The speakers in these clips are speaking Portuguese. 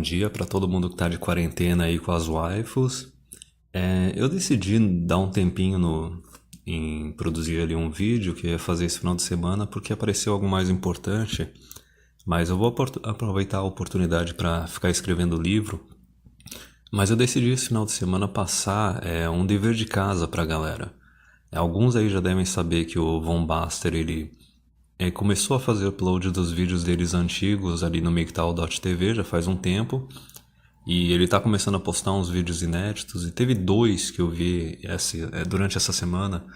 dia para todo mundo que tá de quarentena aí com as waifus. Eu decidi dar um tempinho em produzir ali um vídeo que eu ia fazer esse final de semana porque apareceu algo mais importante, mas eu vou aproveitar a oportunidade para ficar escrevendo o livro. Mas eu decidi esse final de semana passar um dever de casa pra galera. Alguns aí já devem saber que o Von Baster ele começou a fazer upload dos vídeos deles antigos ali no MGTOW.tv já faz um tempo. E ele tá começando a postar uns vídeos inéditos. E teve dois que eu vi durante essa semana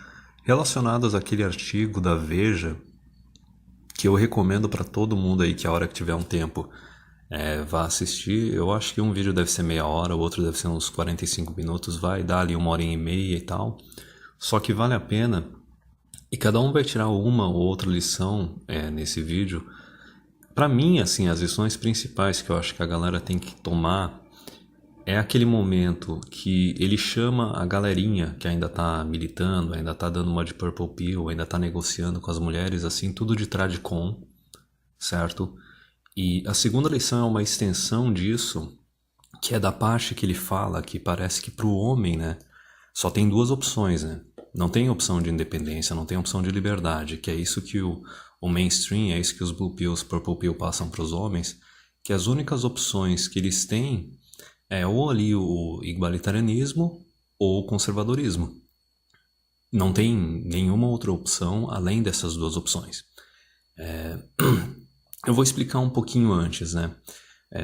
relacionados àquele artigo da Veja que eu recomendo pra todo mundo aí que a hora que tiver um tempo vá assistir. Eu acho que um vídeo deve ser meia hora, o outro deve ser uns 45 minutos. Vai dar ali 1 hora e meia e tal. Só que vale a pena. E cada um vai tirar uma ou outra lição nesse vídeo. Pra mim, assim, as lições principais que eu acho que a galera tem que tomar é aquele momento que ele chama a galerinha que ainda tá militando, ainda tá dando uma de purple pill, ainda tá negociando com as mulheres, assim, tudo de tradcon, certo? E a segunda lição é uma extensão disso, que é da parte que ele fala que parece que pro homem, né, só tem duas opções, né? Não tem opção de independência, não tem opção de liberdade, que é isso que o mainstream, é isso que os blue pills, purple pill passam para os homens, que as únicas opções que eles têm é ou ali o igualitarianismo ou o conservadorismo. Não tem nenhuma outra opção além dessas duas opções. Eu vou explicar um pouquinho antes, né?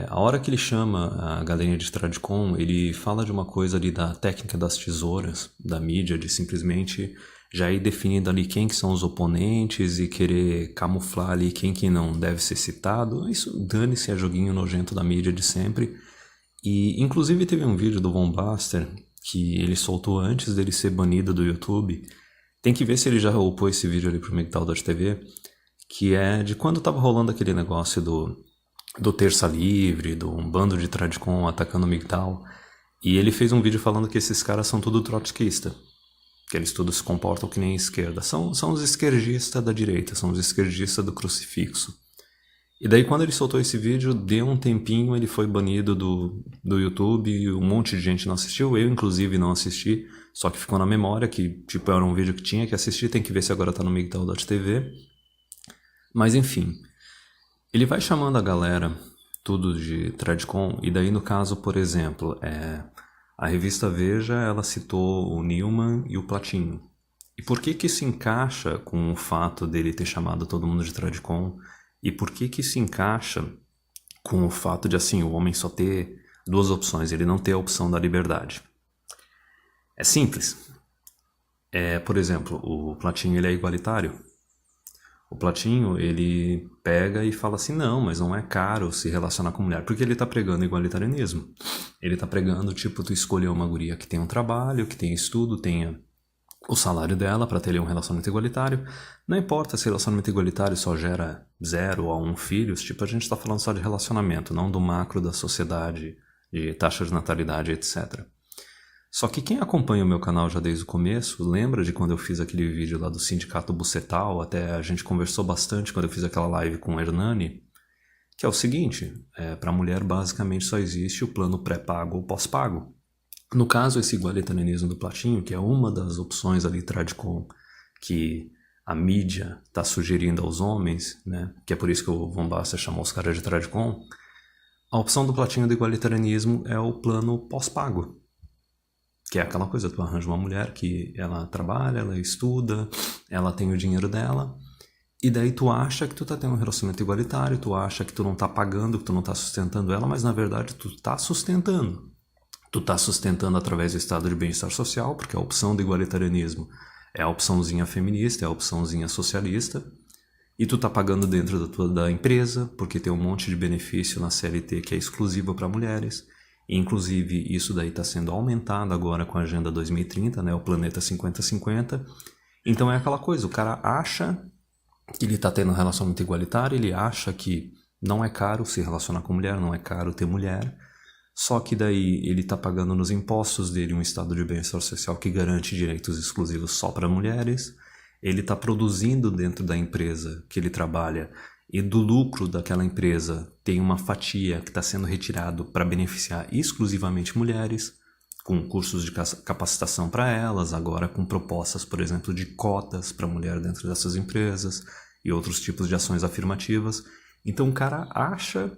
A hora que ele chama a galerinha de tradcon, ele fala de uma coisa ali da técnica das tesouras, da mídia, de simplesmente já ir definindo ali quem que são os oponentes e querer camuflar ali quem que não deve ser citado. Isso, dane-se, é joguinho nojento da mídia de sempre. E inclusive teve um vídeo do Von Baster que ele soltou antes dele ser banido do YouTube. Tem que ver se ele já upou esse vídeo ali pro MGTOW.tv, que é de quando tava rolando aquele negócio do Terça Livre, do um bando de tradcon atacando o MGTOW. E ele fez um vídeo falando que esses caras são tudo trotskista, que eles todos se comportam que nem a esquerda. São os esquerdistas da direita, são os esquerdistas do crucifixo. E daí quando ele soltou esse vídeo, deu um tempinho, ele foi banido do YouTube, um monte de gente não assistiu, eu inclusive não assisti, só que ficou na memória que tipo era um vídeo que tinha que assistir, tem que ver se agora tá no MGTOW.tv. Mas enfim, ele vai chamando a galera tudo de tradcon, e daí no caso, por exemplo, a revista Veja, ela citou o Newman e o Platinho. E por que isso encaixa com o fato dele ter chamado todo mundo de tradcon? E por que isso encaixa com o fato de, assim, o homem só ter duas opções, ele não ter a opção da liberdade? É simples. Por exemplo, o Platinho, ele é igualitário. O Platinho, ele pega e fala assim, não, mas não é caro se relacionar com mulher, porque ele tá pregando igualitarianismo. Ele tá pregando, tipo, tu escolher uma guria que tem um trabalho, que tem estudo, tenha o salário dela para ter um relacionamento igualitário. Não importa se relacionamento igualitário só gera 0 a 1 filhos, tipo, a gente está falando só de relacionamento, não do macro da sociedade, de taxa de natalidade, etc. Só que quem acompanha o meu canal já desde o começo, lembra de quando eu fiz aquele vídeo lá do Sindicato Bucetal, até a gente conversou bastante quando eu fiz aquela live com o Hernani, que é o seguinte, para mulher basicamente só existe o plano pré-pago ou pós-pago. No caso, esse igualitarianismo do Platinho, que é uma das opções ali tradcon que a mídia está sugerindo aos homens, né, que é por isso que o Von Baster chamou os caras de tradcon, a opção do Platinho do igualitarianismo é o plano pós-pago, que é aquela coisa, tu arranja uma mulher que ela trabalha, ela estuda, ela tem o dinheiro dela, e daí tu acha que tu tá tendo um relacionamento igualitário, tu acha que tu não tá pagando, que tu não tá sustentando ela, mas na verdade tu tá sustentando. Tu tá sustentando através do estado de bem-estar social, porque a opção do igualitarianismo é a opçãozinha feminista, é a opçãozinha socialista, e tu tá pagando dentro da empresa, porque tem um monte de benefício na CLT que é exclusiva para mulheres, e inclusive isso daí está sendo aumentado agora com a Agenda 2030, né, o Planeta 50-50. Então é aquela coisa, o cara acha que ele tá tendo um relacionamento igualitário, ele acha que não é caro se relacionar com mulher, não é caro ter mulher, só que daí ele está pagando nos impostos dele um estado de bem-estar social que garante direitos exclusivos só para mulheres, ele está produzindo dentro da empresa que ele trabalha e do lucro daquela empresa tem uma fatia que está sendo retirado para beneficiar exclusivamente mulheres, com cursos de capacitação para elas, agora com propostas, por exemplo, de cotas para mulher dentro dessas empresas e outros tipos de ações afirmativas. Então o cara acha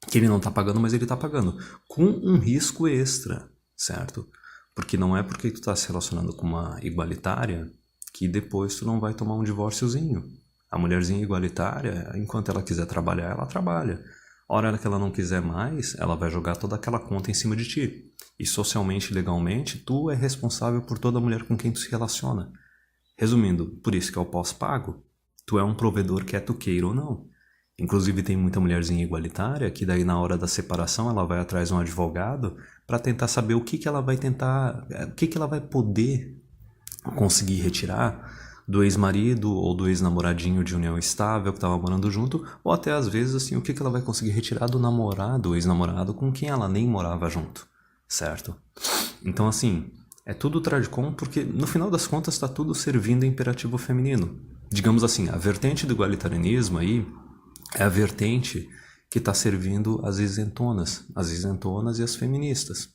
que ele não está pagando, mas ele está pagando, com um risco extra, certo? Porque não é porque tu está se relacionando com uma igualitária que depois tu não vai tomar um divórciozinho. A mulherzinha igualitária, enquanto ela quiser trabalhar, ela trabalha. A hora que ela não quiser mais, ela vai jogar toda aquela conta em cima de ti. E socialmente, legalmente, tu é responsável por toda mulher com quem tu se relaciona. Resumindo, por isso que é o pós-pago. Tu é um provedor quer tu queira ou não. Inclusive tem muita mulherzinha igualitária que daí na hora da separação ela vai atrás de um advogado para tentar saber o que que ela vai tentar, o que que ela vai poder conseguir retirar do ex-marido ou do ex-namoradinho de união estável que estava morando junto, ou até às vezes assim, o que que ela vai conseguir retirar do namorado ou ex-namorado com quem ela nem morava junto, certo? Então assim, é tudo tradicom porque no final das contas está tudo servindo imperativo feminino. Digamos assim, a vertente do igualitarianismo aí é a vertente que está servindo as isentonas e as feministas,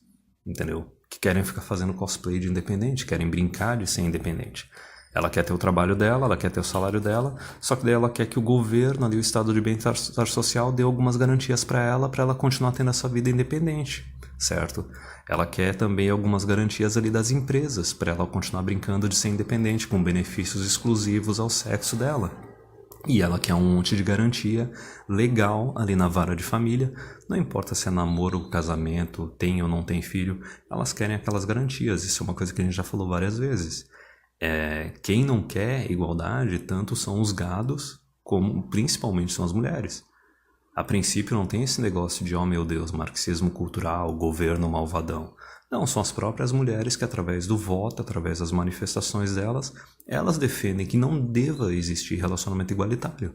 entendeu? Que querem ficar fazendo cosplay de independente, querem brincar de ser independente. Ela quer ter o trabalho dela, ela quer ter o salário dela, só que daí ela quer que o governo, ali, o estado de bem-estar social, dê algumas garantias para ela continuar tendo essa vida independente, certo? Ela quer também algumas garantias ali das empresas, para ela continuar brincando de ser independente, com benefícios exclusivos ao sexo dela. E ela quer um monte de garantia legal ali na vara de família, não importa se é namoro, casamento, tem ou não tem filho, elas querem aquelas garantias, isso é uma coisa que a gente já falou várias vezes. Quem não quer igualdade, tanto são os gados, como principalmente são as mulheres. A princípio não tem esse negócio de, oh meu Deus, marxismo cultural, governo malvadão. Não, são as próprias mulheres que através do voto, através das manifestações delas, elas defendem que não deva existir relacionamento igualitário.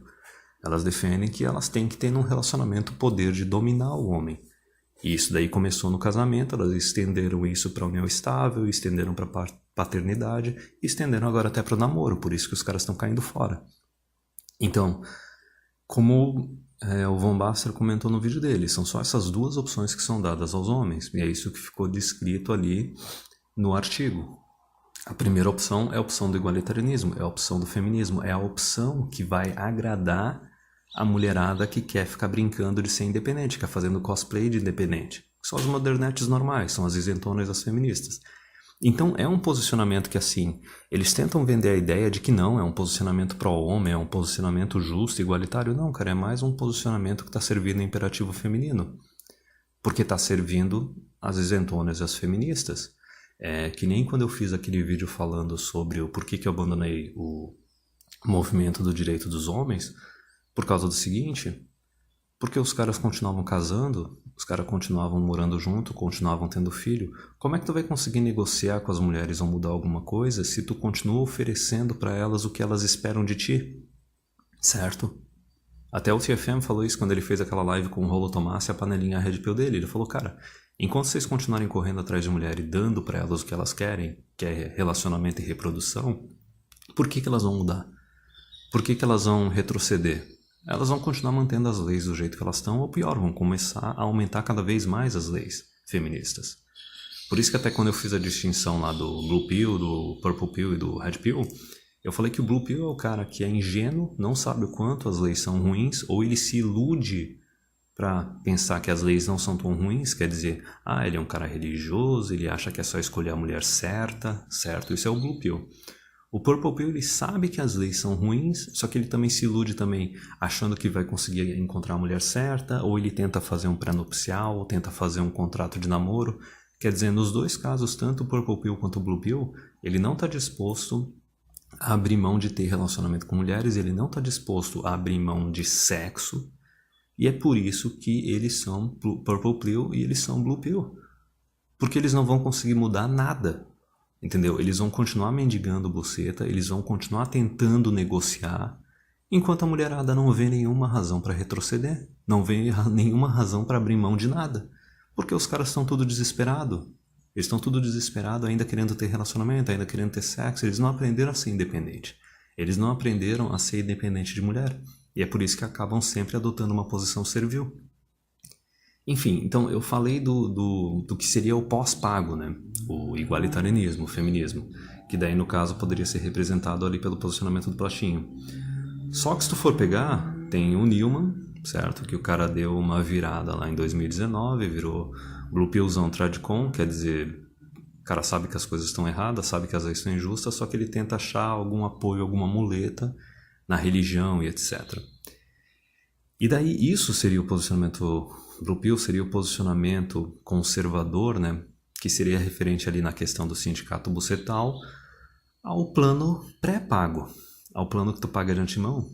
Elas defendem que elas têm que ter num relacionamento o poder de dominar o homem. E isso daí começou no casamento, elas estenderam isso para a união estável, estenderam para a paternidade, e estenderam agora até para o namoro, por isso que os caras estão caindo fora. Então, como o Von Basser comentou no vídeo dele, são só essas duas opções que são dadas aos homens, e é isso que ficou descrito ali no artigo. A primeira opção é a opção do igualitarianismo, é a opção do feminismo, é a opção que vai agradar a mulherada que quer ficar brincando de ser independente, quer fazendo cosplay de independente. São as modernetes normais, são as isentonas e as feministas. Então é um posicionamento que assim, eles tentam vender a ideia de que não, é um posicionamento pró-homem, é um posicionamento justo, igualitário. Não, cara, é mais um posicionamento que está servindo o imperativo feminino. Porque está servindo as isentonas e as feministas. Que nem quando eu fiz aquele vídeo falando sobre o porquê que eu abandonei o movimento do direito dos homens, por causa do seguinte, porque os caras continuavam casando, os caras continuavam morando junto, continuavam tendo filho. Como é que tu vai conseguir negociar com as mulheres ou mudar alguma coisa se tu continua oferecendo para elas o que elas esperam de ti? Certo? Até o TFM falou isso quando ele fez aquela live com o Rolo Tomás e a panelinha Red Pill dele. Ele falou, cara, enquanto vocês continuarem correndo atrás de mulher e dando para elas o que elas querem, que é relacionamento e reprodução, por que elas vão mudar? Por que elas vão retroceder? Elas vão continuar mantendo as leis do jeito que elas estão, ou pior, vão começar a aumentar cada vez mais as leis feministas. Por isso que até quando eu fiz a distinção lá do Blue Pill, do Purple Pill e do Red Pill, eu falei que o Blue Pill é o cara que é ingênuo, não sabe o quanto as leis são ruins, ou ele se ilude para pensar que as leis não são tão ruins, quer dizer, ele é um cara religioso, ele acha que é só escolher a mulher certa, certo? Isso é o Blue Pill. O Purple Pill, ele sabe que as leis são ruins, só que ele também se ilude também, achando que vai conseguir encontrar a mulher certa, ou ele tenta fazer um pré-nupcial, ou tenta fazer um contrato de namoro. Quer dizer, nos dois casos, tanto o Purple Pill quanto o Blue Pill, ele não está disposto a abrir mão de ter relacionamento com mulheres, ele não está disposto a abrir mão de sexo, e é por isso que eles são Purple Pill e eles são Blue Pill. Porque eles não vão conseguir mudar nada. Entendeu? Eles vão continuar mendigando buceta, eles vão continuar tentando negociar, enquanto a mulherada não vê nenhuma razão para retroceder, não vê nenhuma razão para abrir mão de nada. Porque os caras estão tudo desesperados. Eles estão tudo desesperados, ainda querendo ter relacionamento, ainda querendo ter sexo. Eles não aprenderam a ser independente. Eles não aprenderam a ser independente de mulher. E é por isso que acabam sempre adotando uma posição servil. Enfim, então eu falei do que seria o pós-pago, né? O igualitarianismo, o feminismo, que daí no caso poderia ser representado ali pelo posicionamento do Plastinho. Só que se tu for pegar, tem o Newman, certo? Que o cara deu uma virada lá em 2019, virou Blue Pillzão Tradicon, quer dizer, o cara sabe que as coisas estão erradas, sabe que as leis estão injustas, só que ele tenta achar algum apoio, alguma muleta na religião e etc. E daí isso seria o posicionamento Blue Pill, seria o posicionamento conservador, né? Que seria referente ali na questão do sindicato bucetal ao plano pré-pago, ao plano que tu paga de antemão.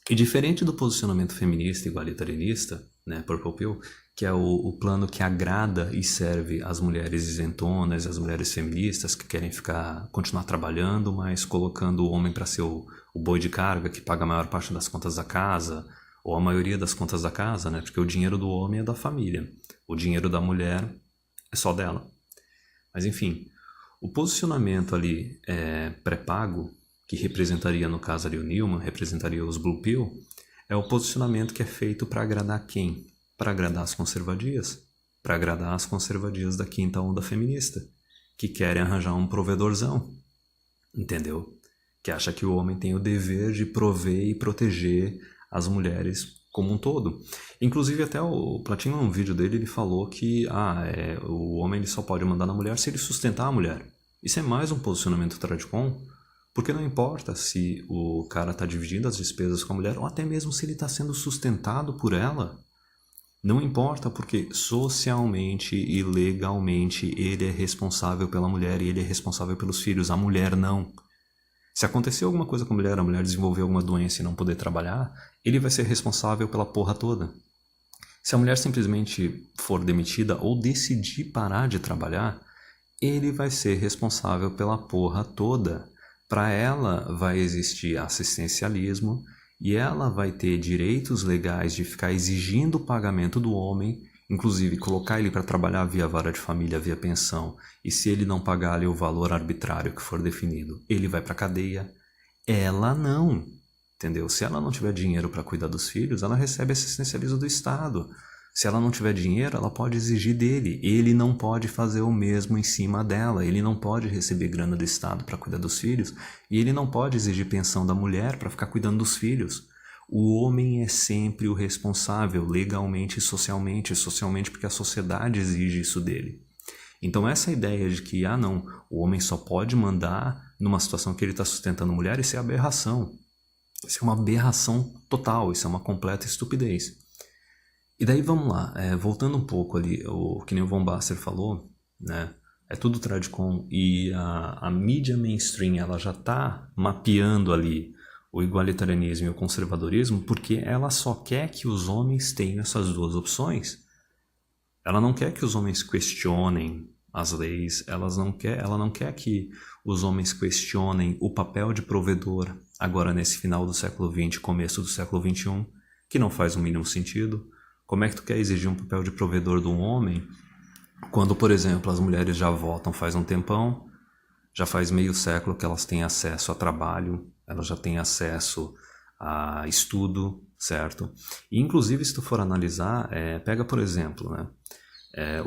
E diferente do posicionamento feminista igualitarianista, né, Purple Pill, que é o plano que agrada e serve as mulheres isentonas e as mulheres feministas que querem continuar trabalhando, mas colocando o homem para ser o boi de carga que paga a maior parte das contas da casa, ou a maioria das contas da casa, né, porque o dinheiro do homem é da família, o dinheiro da mulher é só dela. Mas enfim, o posicionamento ali pré-pago, que representaria no caso ali o Newman, representaria os Blue Pill, é o posicionamento que é feito para agradar quem? Para agradar as conservadias, para agradar as conservadias da quinta onda feminista, que querem arranjar um provedorzão, entendeu? Que acha que o homem tem o dever de prover e proteger as mulheres como um todo. Inclusive até o Platino, num vídeo dele, ele falou que o homem ele só pode mandar na mulher se ele sustentar a mulher. Isso é mais um posicionamento tradicon, porque não importa se o cara está dividindo as despesas com a mulher, ou até mesmo se ele está sendo sustentado por ela. Não importa, porque socialmente e legalmente ele é responsável pela mulher e ele é responsável pelos filhos. A mulher não. Se acontecer alguma coisa com a mulher desenvolver alguma doença e não poder trabalhar, ele vai ser responsável pela porra toda. Se a mulher simplesmente for demitida ou decidir parar de trabalhar, ele vai ser responsável pela porra toda. Para ela vai existir assistencialismo e ela vai ter direitos legais de ficar exigindo o pagamento do homem, inclusive colocar ele para trabalhar via vara de família, via pensão, e se ele não pagar ali o valor arbitrário que for definido, ele vai para cadeia. Ela não, entendeu? Se ela não tiver dinheiro para cuidar dos filhos, ela recebe assistencialismo do Estado. Se ela não tiver dinheiro, ela pode exigir dele. Ele não pode fazer o mesmo em cima dela. Ele não pode receber grana do Estado para cuidar dos filhos. E ele não pode exigir pensão da mulher para ficar cuidando dos filhos. O homem é sempre o responsável, legalmente e socialmente. Socialmente porque a sociedade exige isso dele. Então essa ideia de que, não, o homem só pode mandar numa situação que ele está sustentando a mulher, isso é aberração. Isso é uma aberração total, isso é uma completa estupidez. E daí vamos lá, voltando um pouco ali, o que nem o Von Basser falou, né? É tudo tradicon e a mídia mainstream ela já está mapeando ali o igualitarianismo e o conservadorismo porque ela só quer que os homens tenham essas duas opções. Ela não quer que os homens questionem as leis, ela não quer que os homens questionem o papel de provedor agora nesse final do século XX, começo do século XXI, que não faz o mínimo sentido. Como é que tu quer exigir um papel de provedor de um homem quando, por exemplo, as mulheres já votam faz um tempão, já faz meio século que elas têm acesso a trabalho, elas já têm acesso a estudo, certo? E inclusive se tu for analisar, pega por exemplo, né?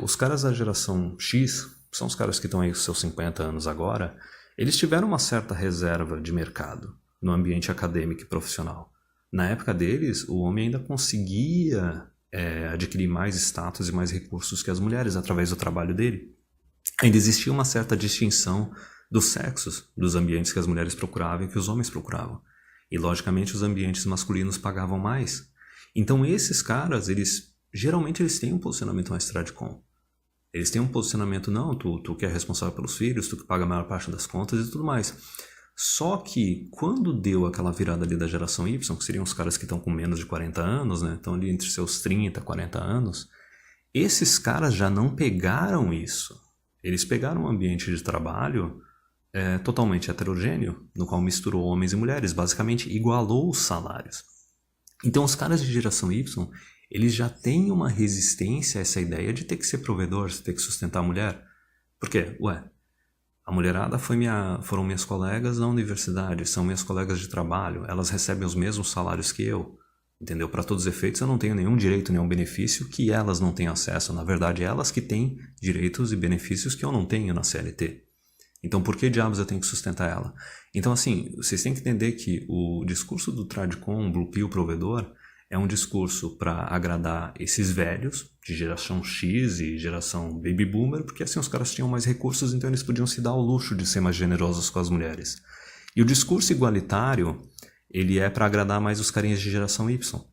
Os caras da geração X, são os caras que estão aí com seus 50 anos agora, eles tiveram uma certa reserva de mercado no ambiente acadêmico e profissional. Na época deles, o homem ainda conseguia adquirir mais status e mais recursos que as mulheres através do trabalho dele. Ainda existia uma certa distinção dos sexos, dos ambientes que as mulheres procuravam e que os homens procuravam. E logicamente os ambientes masculinos pagavam mais. Então esses caras, geralmente eles têm um posicionamento mais tradicon. Eles têm um posicionamento, não, tu que é responsável pelos filhos, tu que paga a maior parte das contas e tudo mais. Só que quando deu aquela virada ali da geração Y, que seriam os caras que estão com menos de 40 anos, né? Estão ali entre seus 30 e 40 anos, esses caras já não pegaram isso. Eles pegaram um ambiente de trabalho totalmente heterogêneo, no qual misturou homens e mulheres, basicamente igualou os salários. Então os caras de geração Y, eles já têm uma resistência a essa ideia de ter que ser provedor, de ter que sustentar a mulher. Por quê? A mulherada foram minhas colegas na universidade, são minhas colegas de trabalho, elas recebem os mesmos salários que eu. Entendeu? Para todos os efeitos, eu não tenho nenhum direito, nenhum benefício que elas não têm acesso. Na verdade, elas que têm direitos e benefícios que eu não tenho na CLT. Então, por que diabos eu tenho que sustentar ela? Então, assim, vocês têm que entender que o discurso do Tradcom, Blue Pill Provedor, é um discurso para agradar esses velhos de geração X e geração Baby Boomer, porque assim os caras tinham mais recursos, então eles podiam se dar ao luxo de ser mais generosos com as mulheres. E o discurso igualitário, ele é para agradar mais os carinhas de geração Y.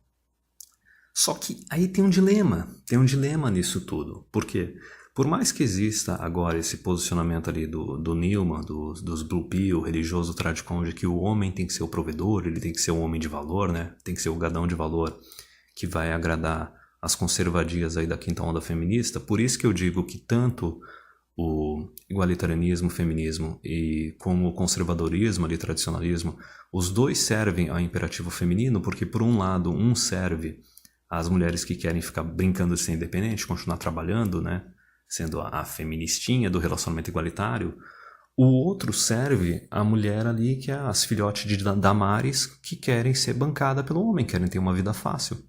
Só que aí tem um dilema nisso tudo. Por quê? Por mais que exista agora esse posicionamento ali do Newman, dos Blue Pill, religioso Tradcom, de que o homem tem que ser o provedor, ele tem que ser o homem de valor, né? Tem que ser o gadão de valor que vai agradar as conservadias aí da quinta onda feminista. Por isso que eu digo que tanto o igualitarianismo, o feminismo e como o conservadorismo, ali, tradicionalismo, os dois servem ao imperativo feminino, porque por um lado, um serve às mulheres que querem ficar brincando de ser independente, continuar trabalhando, né? Sendo a feministinha do relacionamento igualitário. O outro serve a mulher ali, que é as filhotes de Damares, que querem ser bancada pelo homem, querem ter uma vida fácil.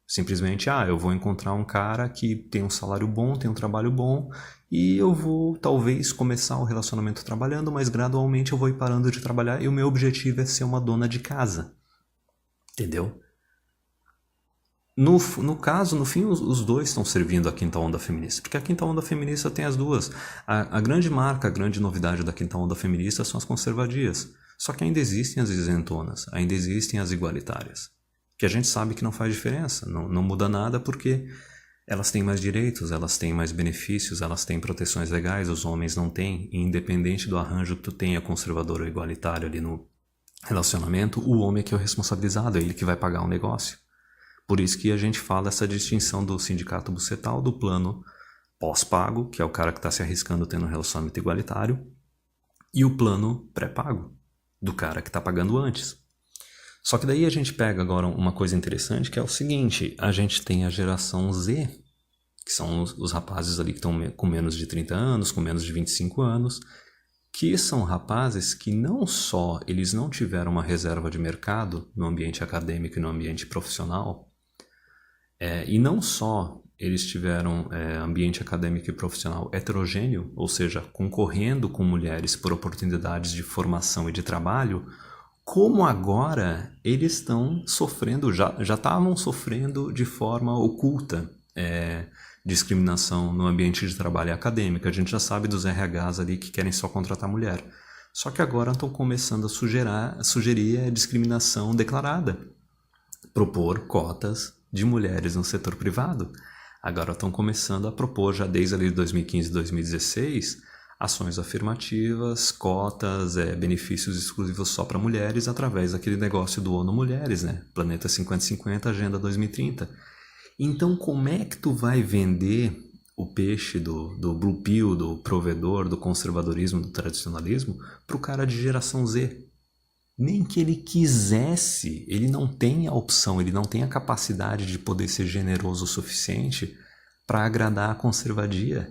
Simplesmente, eu vou encontrar um cara que tem um salário bom, tem um trabalho bom, e eu vou talvez começar o relacionamento trabalhando, mas gradualmente eu vou ir parando de trabalhar e o meu objetivo é ser uma dona de casa. Entendeu? No caso, no fim, os dois estão servindo a quinta onda feminista, porque a quinta onda feminista tem as duas. A grande marca, a grande novidade da quinta onda feminista são as conservadias. Só que ainda existem as isentonas, ainda existem as igualitárias, que a gente sabe que não faz diferença, não muda nada porque elas têm mais direitos, elas têm mais benefícios, elas têm proteções legais, os homens não têm, e independente do arranjo que tu tenha conservador ou igualitário ali no relacionamento, o homem é que é o responsabilizado, é ele que vai pagar o negócio. Por isso que a gente fala essa distinção do sindicato bucetal, do plano pós-pago, que é o cara que está se arriscando tendo um relacionamento igualitário, e o plano pré-pago, do cara que está pagando antes. Só que daí a gente pega agora uma coisa interessante, que é o seguinte, a gente tem a geração Z, que são os rapazes ali que estão com menos de 30 anos, com menos de 25 anos, que são rapazes que não só eles não tiveram uma reserva de mercado no ambiente acadêmico e no ambiente profissional, e não só eles tiveram ambiente acadêmico e profissional heterogêneo, ou seja, concorrendo com mulheres por oportunidades de formação e de trabalho, como agora eles estão sofrendo, já estavam sofrendo de forma oculta discriminação no ambiente de trabalho acadêmico. A gente já sabe dos RHs ali que querem só contratar mulher. Só que agora estão começando a sugerir discriminação declarada, propor cotas de mulheres no setor privado. Agora estão começando a propor, já desde ali de 2015 e 2016, ações afirmativas, cotas, benefícios exclusivos só para mulheres através daquele negócio do ONU Mulheres, né? Planeta 5050, Agenda 2030. Então, como é que tu vai vender o peixe do Blue Pill, do provedor, do conservadorismo, do tradicionalismo, para o cara de geração Z? Nem que ele quisesse, ele não tem a opção, ele não tem a capacidade de poder ser generoso o suficiente para agradar a conservadia.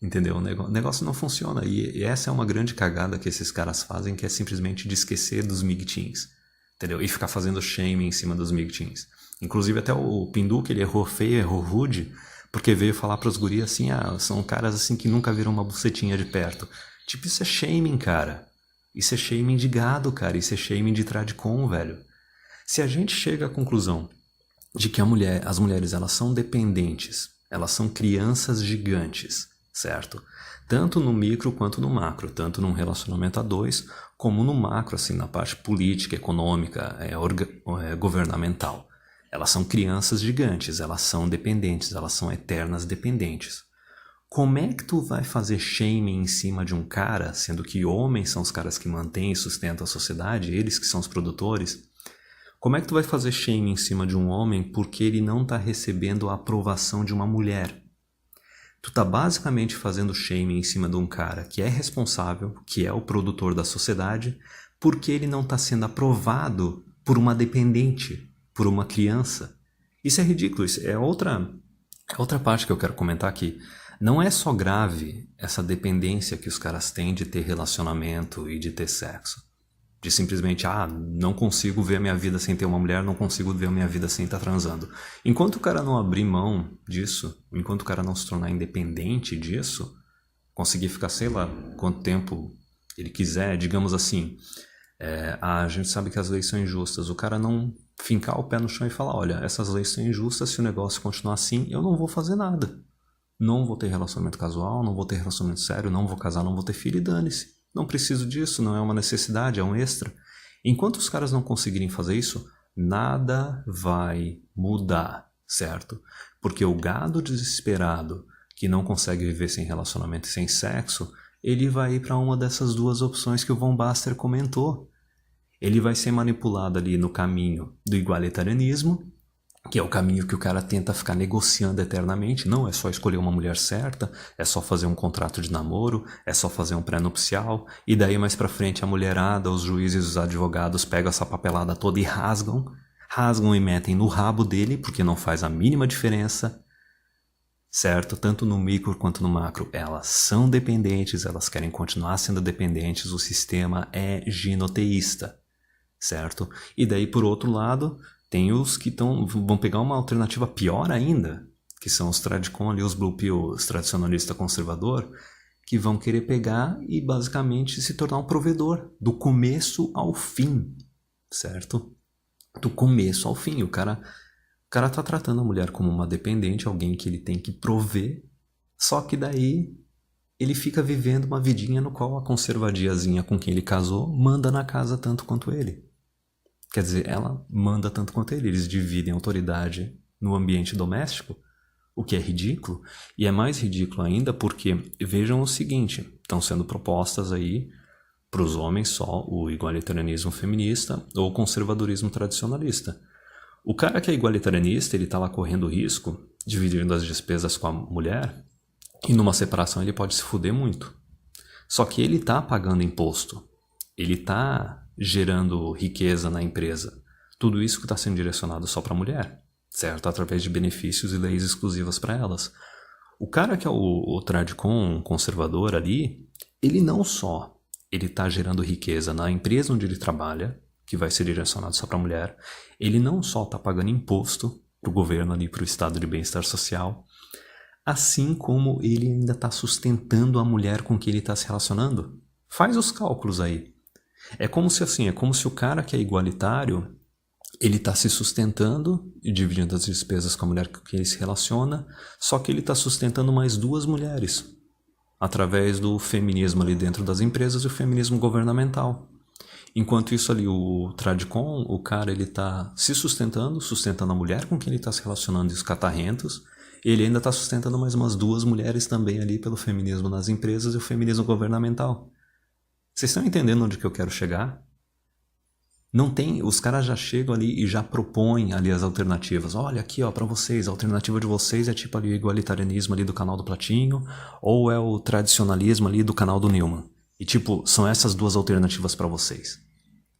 Entendeu? O negócio não funciona. E essa é uma grande cagada que esses caras fazem, que é simplesmente de esquecer dos MGTOWs. Entendeu? E ficar fazendo shame em cima dos MGTOWs. Inclusive até o Pinduca, ele errou feio, errou rude, porque veio falar para os guris assim, são caras assim que nunca viram uma bucetinha de perto. Tipo, isso é shaming, cara. Isso é shaming de gado, cara. Isso é shaming de Tradcom, velho. Se a gente chega à conclusão de que as mulheres elas são dependentes, elas são crianças gigantes, certo? Tanto no micro quanto no macro, tanto num relacionamento a dois, como no macro, assim, na parte política, econômica, governamental. Elas são crianças gigantes, elas são dependentes, elas são eternas dependentes. Como é que tu vai fazer shaming em cima de um cara, sendo que homens são os caras que mantêm e sustentam a sociedade, eles que são os produtores? Como é que tu vai fazer shaming em cima de um homem porque ele não está recebendo a aprovação de uma mulher? Tu tá basicamente fazendo shaming em cima de um cara que é responsável, que é o produtor da sociedade, porque ele não está sendo aprovado por uma dependente, por uma criança. Isso é ridículo, isso é outra parte que eu quero comentar aqui. Não é só grave essa dependência que os caras têm de ter relacionamento e de ter sexo. De simplesmente, não consigo ver a minha vida sem ter uma mulher, não consigo ver a minha vida sem estar transando. Enquanto o cara não abrir mão disso, enquanto o cara não se tornar independente disso, conseguir ficar, sei lá, quanto tempo ele quiser, digamos assim, a gente sabe que as leis são injustas, o cara não fincar o pé no chão e falar, olha, essas leis são injustas, se o negócio continuar assim, eu não vou fazer nada. Não vou ter relacionamento casual, não vou ter relacionamento sério, não vou casar, não vou ter filho e dane-se. Não preciso disso, não é uma necessidade, é um extra. Enquanto os caras não conseguirem fazer isso, nada vai mudar, certo? Porque o gado desesperado que não consegue viver sem relacionamento e sem sexo, ele vai ir para uma dessas duas opções que o Von Baster comentou. Ele vai ser manipulado ali no caminho do igualitarianismo, que é o caminho que o cara tenta ficar negociando eternamente. Não, é só escolher uma mulher certa, é só fazer um contrato de namoro, é só fazer um pré-nupcial, e daí mais pra frente a mulherada, os juízes, os advogados pegam essa papelada toda e rasgam e metem no rabo dele, porque não faz a mínima diferença, certo? Tanto no micro quanto no macro, elas são dependentes, elas querem continuar sendo dependentes, o sistema é ginoteísta, certo? E daí, por outro lado, tem os que vão pegar uma alternativa pior ainda, que são os Tradicon ali, os Blue Pill, os tradicionalista conservador, que vão querer pegar e basicamente se tornar um provedor do começo ao fim, certo? Do começo ao fim. O cara tá tratando a mulher como uma dependente, alguém que ele tem que prover, só que daí ele fica vivendo uma vidinha no qual a conservadiazinha com quem ele casou manda na casa tanto quanto ele. Quer dizer, ela manda tanto quanto ele. Eles dividem a autoridade no ambiente doméstico, o que é ridículo. E é mais ridículo ainda porque, vejam o seguinte, estão sendo propostas aí para os homens só o igualitarianismo feminista ou o conservadorismo tradicionalista. O cara que é igualitarianista, ele está lá correndo risco, dividindo as despesas com a mulher, e numa separação ele pode se fuder muito. Só que ele está pagando imposto. Ele está gerando riqueza na empresa. Tudo isso que está sendo direcionado só para a mulher, certo? Através de benefícios e leis exclusivas para elas. O cara que é o Tradicon conservador ali, ele não só ele está gerando riqueza na empresa onde ele trabalha, que vai ser direcionado só para a mulher, ele não só está pagando imposto para o governo ali, para o estado de bem-estar social, assim como ele ainda está sustentando a mulher com que ele está se relacionando. Faz os cálculos aí. É como se o cara que é igualitário, ele está se sustentando e dividindo as despesas com a mulher com quem ele se relaciona, só que ele está sustentando mais duas mulheres, através do feminismo ali dentro das empresas e o feminismo governamental. Enquanto isso ali, o Tradicon, o cara, ele está se sustentando a mulher com quem ele está se relacionando e os catarrentos, e ele ainda está sustentando mais umas duas mulheres também ali pelo feminismo nas empresas e o feminismo governamental. Vocês estão entendendo onde que eu quero chegar? Não tem, os caras já chegam ali e já propõem ali as alternativas. Olha aqui, ó, para vocês, a alternativa de vocês é tipo ali o igualitarismo ali do canal do Platinho, ou é o tradicionalismo ali do canal do Newman. E tipo, são essas duas alternativas para vocês,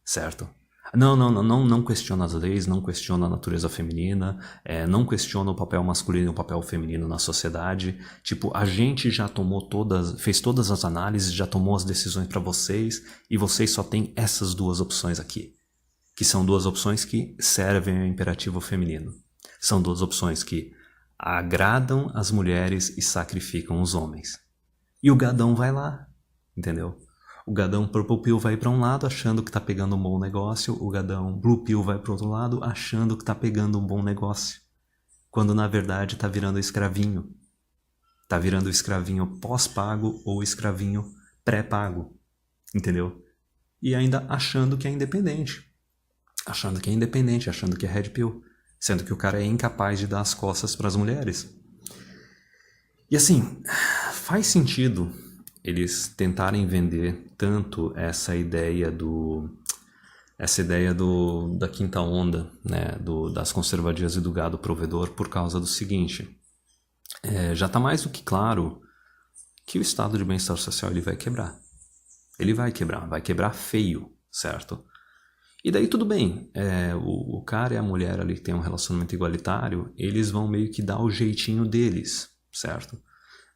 certo? Não questiona as leis, não questiona a natureza feminina, não questiona o papel masculino e o papel feminino na sociedade. Tipo, a gente já fez todas as análises, já tomou as decisões para vocês e vocês só têm essas duas opções aqui, que são duas opções que servem ao imperativo feminino. São duas opções que agradam as mulheres e sacrificam os homens. E o gadão vai lá, entendeu? O gadão Purple Pill vai para um lado achando que está pegando um bom negócio, o gadão Blue Pill vai para o outro lado achando que está pegando um bom negócio, quando na verdade está virando escravinho. Está virando escravinho pós-pago ou escravinho pré-pago, entendeu? E ainda achando que é independente. Achando que é Red Pill, sendo que o cara é incapaz de dar as costas para as mulheres. E assim, faz sentido eles tentarem vender tanto essa ideia da quinta onda, né, das conservadias e do gado provedor, por causa do seguinte, já está mais do que claro que o estado de bem-estar social ele vai quebrar. Ele vai quebrar feio, certo? E daí tudo bem, o cara e a mulher ali que tem um relacionamento igualitário, eles vão meio que dar o jeitinho deles, certo?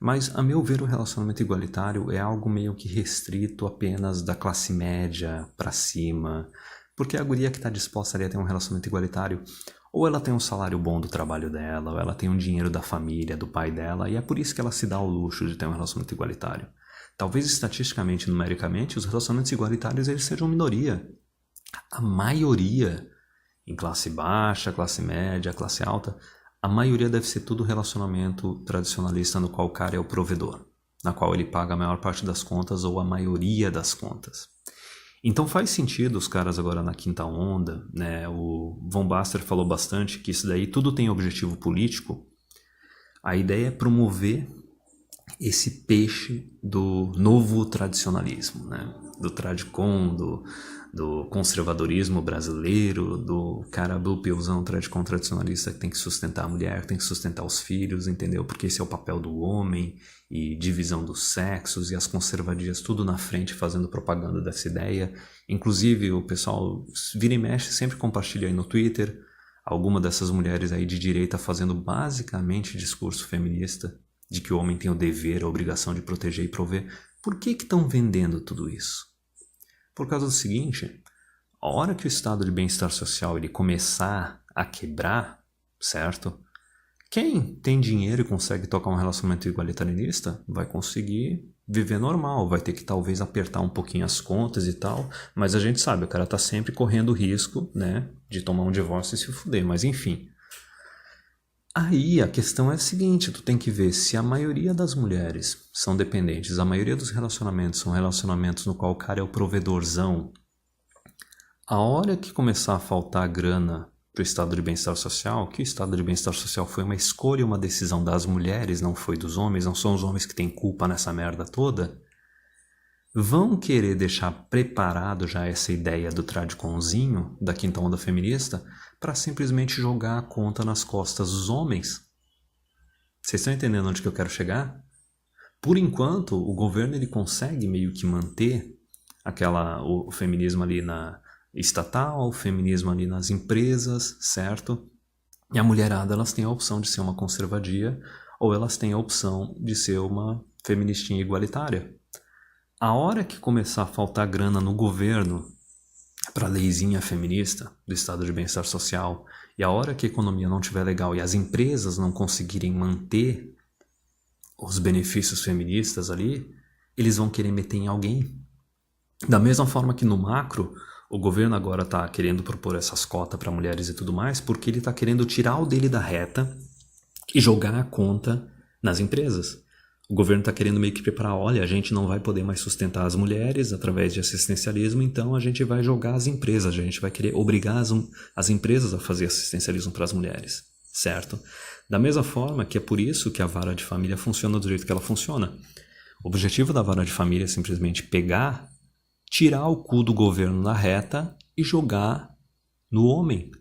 Mas, a meu ver, o relacionamento igualitário é algo meio que restrito apenas da classe média para cima. Porque a guria que está disposta ali a ter um relacionamento igualitário, ou ela tem um salário bom do trabalho dela, ou ela tem um dinheiro da família, do pai dela, e é por isso que ela se dá o luxo de ter um relacionamento igualitário. Talvez estatisticamente, numericamente, os relacionamentos igualitários eles sejam minoria. A maioria, em classe baixa, classe média, classe alta, a maioria deve ser tudo relacionamento tradicionalista no qual o cara é o provedor, na qual ele paga a maior parte das contas ou a maioria das contas. Então faz sentido os caras agora na quinta onda, né? O Von Baster falou bastante que isso daí tudo tem objetivo político. A ideia é promover esse peixe do novo tradicionalismo, né? Do tradicon, do conservadorismo brasileiro, do cara blue pillzão tradicon tradicionalista que tem que sustentar a mulher, que tem que sustentar os filhos, entendeu? Porque esse é o papel do homem e divisão dos sexos e as conservadias tudo na frente fazendo propaganda dessa ideia. Inclusive o pessoal vira e mexe sempre compartilha aí no Twitter alguma dessas mulheres aí de direita fazendo basicamente discurso feminista de que o homem tem o dever, a obrigação de proteger e prover. Por que estão vendendo tudo isso? Por causa do seguinte, a hora que o estado de bem-estar social ele começar a quebrar, certo? Quem tem dinheiro e consegue tocar um relacionamento igualitarista vai conseguir viver normal, vai ter que talvez apertar um pouquinho as contas e tal, mas a gente sabe, o cara tá sempre correndo o risco, né, de tomar um divórcio e se fuder, mas enfim. Aí a questão é a seguinte, tu tem que ver se a maioria das mulheres são dependentes, a maioria dos relacionamentos são relacionamentos no qual o cara é o provedorzão. A hora que começar a faltar grana pro estado de bem-estar social, que o estado de bem-estar social foi uma escolha, uma decisão das mulheres, não foi dos homens, não são os homens que têm culpa nessa merda toda, vão querer deixar preparado já essa ideia do tradiconzinho, da quinta onda feminista, para simplesmente jogar a conta nas costas dos homens. Vocês estão entendendo onde que eu quero chegar? Por enquanto, o governo ele consegue meio que manter o feminismo ali na estatal, o feminismo ali nas empresas, certo? E a mulherada elas têm a opção de ser uma conservadia ou elas têm a opção de ser uma feministinha igualitária. A hora que começar a faltar grana no governo para a leizinha feminista do estado de bem-estar social e a hora que a economia não estiver legal e as empresas não conseguirem manter os benefícios feministas ali, eles vão querer meter em alguém. Da mesma forma que no macro, o governo agora está querendo propor essas cotas para mulheres e tudo mais, porque ele está querendo tirar o dele da reta e jogar a conta nas empresas. O governo está querendo meio que preparar, olha, a gente não vai poder mais sustentar as mulheres através de assistencialismo, então a gente vai jogar as empresas, a gente vai querer obrigar as empresas a fazer assistencialismo para as mulheres, certo? Da mesma forma que é por isso que a vara de família funciona do jeito que ela funciona. O objetivo da vara de família é simplesmente pegar, tirar o cu do governo da reta e jogar no homem.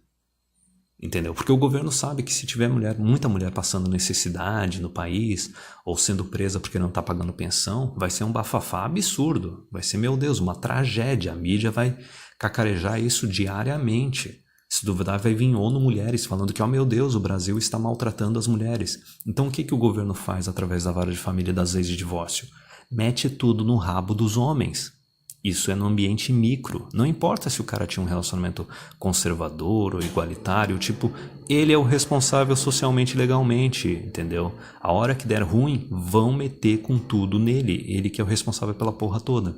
Entendeu? Porque o governo sabe que se tiver muita mulher passando necessidade no país ou sendo presa porque não está pagando pensão, vai ser um bafafá absurdo. Vai ser, meu Deus, uma tragédia. A mídia vai cacarejar isso diariamente. Se duvidar, vai vir ONU Mulheres falando que, meu Deus, o Brasil está maltratando as mulheres. Então o que o governo faz através da vara de família e das leis de divórcio? Mete tudo no rabo dos homens. Isso é no ambiente micro. Não importa se o cara tinha um relacionamento conservador ou igualitário, tipo, ele é o responsável socialmente e legalmente, entendeu? A hora que der ruim, vão meter com tudo nele. Ele que é o responsável pela porra toda.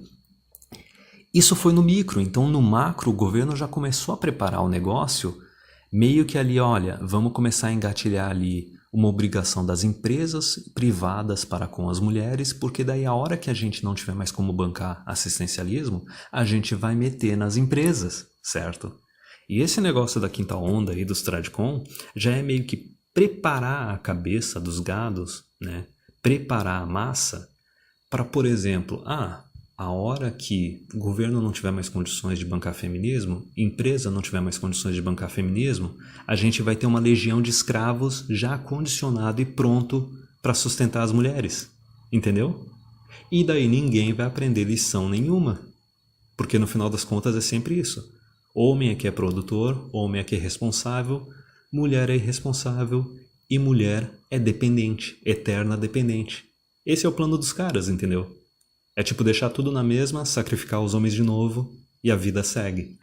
Isso foi no micro, então no macro o governo já começou a preparar o negócio meio que ali, olha, vamos começar a engatilhar ali uma obrigação das empresas privadas para com as mulheres, porque daí a hora que a gente não tiver mais como bancar assistencialismo, a gente vai meter nas empresas, certo? E esse negócio da quinta onda aí dos Tradicon já é meio que preparar a cabeça dos gados, né? Preparar a massa para, por exemplo, a hora que o governo não tiver mais condições de bancar feminismo, empresa não tiver mais condições de bancar feminismo, a gente vai ter uma legião de escravos já condicionado e pronto para sustentar as mulheres. Entendeu? E daí ninguém vai aprender lição nenhuma. Porque no final das contas é sempre isso. Homem é que é produtor, homem é que é responsável, mulher é irresponsável e mulher é dependente, eterna dependente. Esse é o plano dos caras, entendeu? É tipo deixar tudo na mesma, sacrificar os homens de novo e a vida segue.